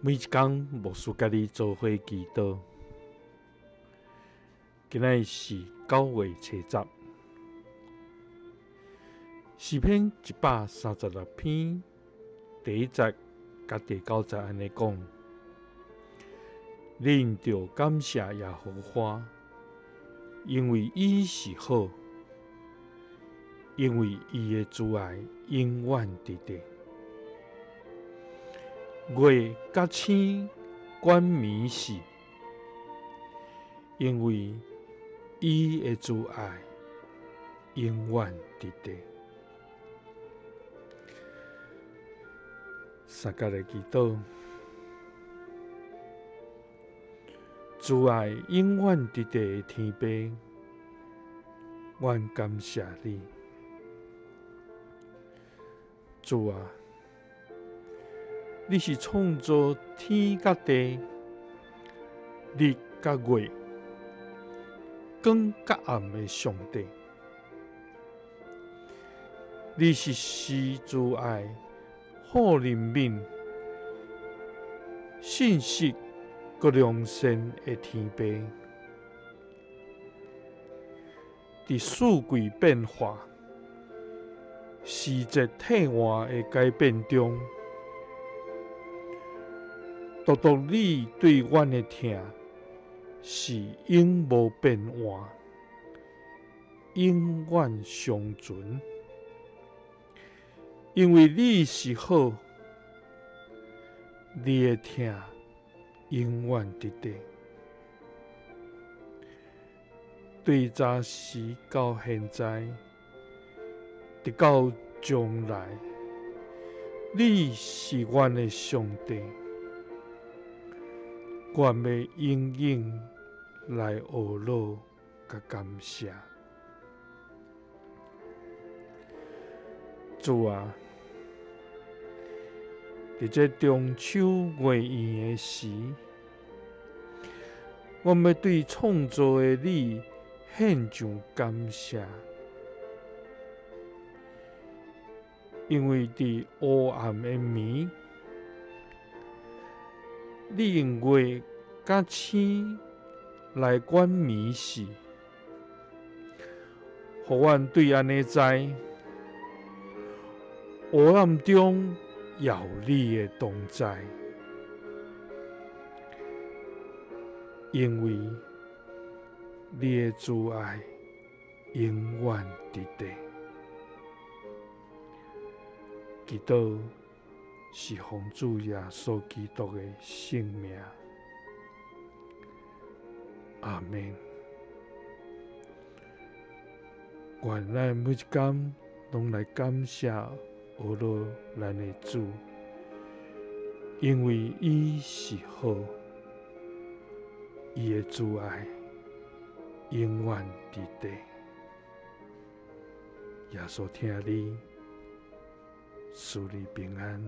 每一天，牧师甲你做伙祈祷。今仔是9月初10，诗篇136篇第1节甲第9节安尼讲：恁着感谢耶和华，因为伊是好，因为伊的慈爱永远伫地。月甲星管暝时，因为伊的慈爱永远伫地。三角的祈祷，慈爱永远伫地的天父，阮感谢你。主啊，你是创造天甲地、日甲月、光甲暗的上帝。你是施慈爱、好人民、信实佮良善的天父。伫四季变化、时节替换的改变中，独独你对阮的疼是永无变换，永远长存。因为你是好，你的疼永远伫地。对早时到现在，直到将来，你是阮的上帝。阮要永远来学乐甲感谢。主啊，伫这中秋月圆的时，阮要对创造的你献上感谢，因为伫黑暗的暝，你用月甲星来管暝时，互阮对安尼知，黑暗中有你的同在，因为你的慈爱永远伫地。祈祷是奉主耶稣基督的圣名，阿们。愿咱每一天拢来感谢学乐咱的主，因为伊是好，伊的慈爱永远伫地。耶稣听你，赐你平安。